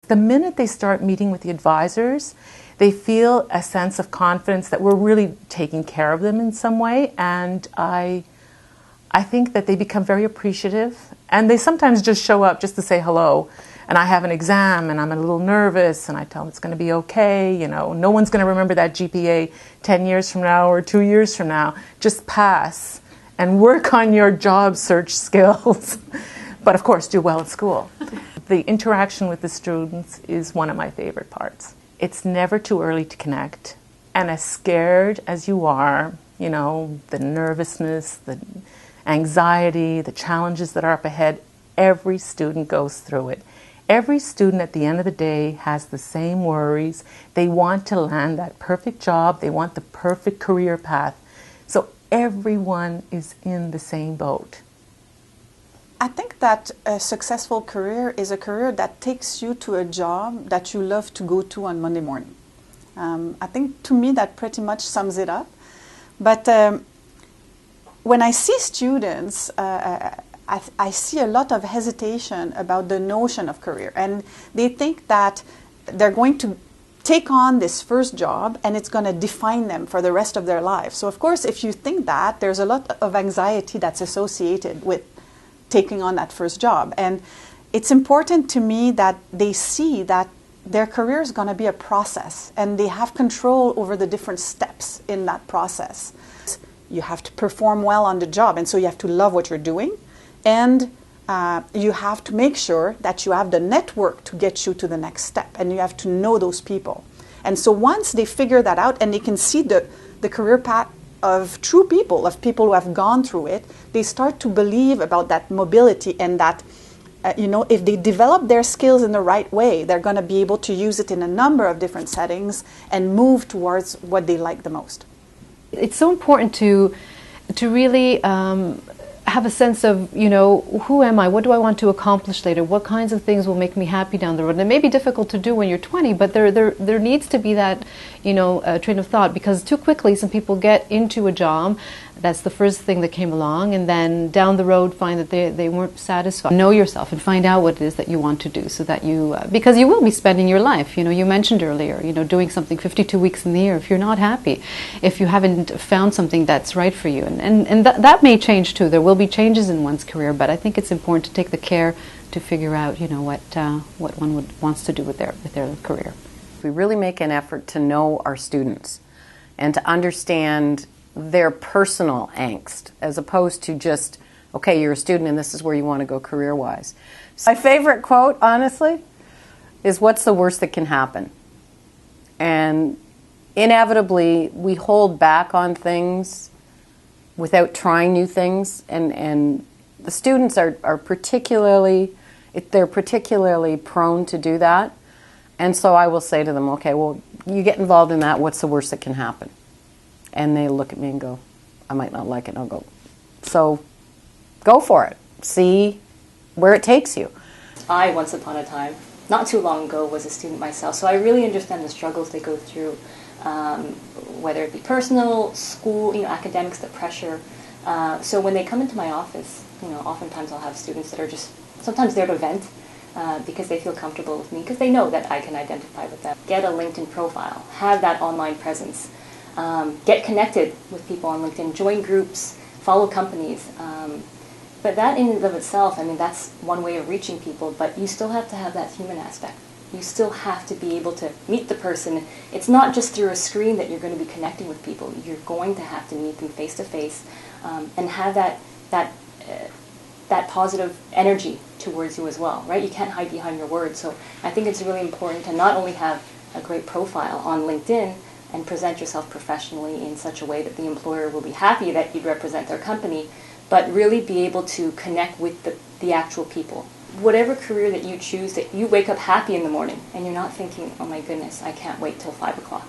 The minute they start meeting with the advisors, they feel a sense of confidence that we're really taking care of them in some way, and I think that they become very appreciative, and they sometimes just show up just to say hello. And I have an exam and I'm a little nervous, and I tell them it's going to be okay, you know, no one's going to remember that GPA 10 years from now or 2 years from now. Just pass and work on your job search skills. But of course, do well at school. The interaction with the students is one of my favorite parts. It's never too early to connect. And as scared as you are, you know, the nervousness, the anxiety, the challenges that are up ahead, every student goes through it. Every student at the end of the day has the same worries. They want to land that perfect job. They want the perfect career path. So everyone is in the same boat. I think that a successful career is a career that takes you to a job that you love to go to on Monday morning. I think to me that pretty much sums it up. But when I see students, I see a lot of hesitation about the notion of career, and they think that they're going to take on this first job and it's going to define them for the rest of their life. So of course, if you think that, there's a lot of anxiety that's associated with taking on that first job. And it's important to me that they see that their career is going to be a process, and they have control over the different steps in that process. You have to perform well on the job, and so you have to love what you're doing. And you have to make sure that you have the network to get you to the next step, and you have to know those people. And so once they figure that out and they can see the career path of true people, of people who have gone through it, they start to believe about that mobility, and that if they develop their skills in the right way, they're going to be able to use it in a number of different settings and move towards what they like the most. It's so important to really have a sense of, who am I? What do I want to accomplish later? What kinds of things will make me happy down the road? And it may be difficult to do when you're 20, but there needs to be that, train of thought, because too quickly some people get into a job. That's the first thing that came along, and then down the road find that they weren't satisfied. Know yourself and find out what it is that you want to do, so that you, because you will be spending your life, you mentioned earlier, doing something 52 weeks in the year. If you're not happy, if you haven't found something that's right for you, and that may change too. There will be changes in one's career, but I think it's important to take the care to figure out, what one wants to do with their career. We really make an effort to know our students and to understand their personal angst, as opposed to just, okay, you're a student and this is where you want to go career-wise. My favorite quote, honestly, is, what's the worst that can happen? And inevitably, we hold back on things without trying new things, and the students are particularly prone to do that. And so I will say to them, okay, well, you get involved in that, what's the worst that can happen? And they look at me and go, I might not like it. And I'll go, so go for it. See where it takes you. I, once upon a time, not too long ago, was a student myself, so I really understand the struggles they go through, whether it be personal, school, academics, the pressure. So when they come into my office, oftentimes I'll have students that are just sometimes there to vent because they feel comfortable with me, because they know that I can identify with them. Get a LinkedIn profile, have that online presence. Get connected with people on LinkedIn, join groups, follow companies. But that in and of itself, that's one way of reaching people, but you still have to have that human aspect. You still have to be able to meet the person. It's not just through a screen that you're going to be connecting with people. You're going to have to meet them face to face and have that positive energy towards you as well, right? You can't hide behind your words. So I think it's really important to not only have a great profile on LinkedIn and present yourself professionally in such a way that the employer will be happy that you represent their company, but really be able to connect with the actual people. Whatever career that you choose, that you wake up happy in the morning and you're not thinking, oh my goodness, I can't wait till 5 o'clock.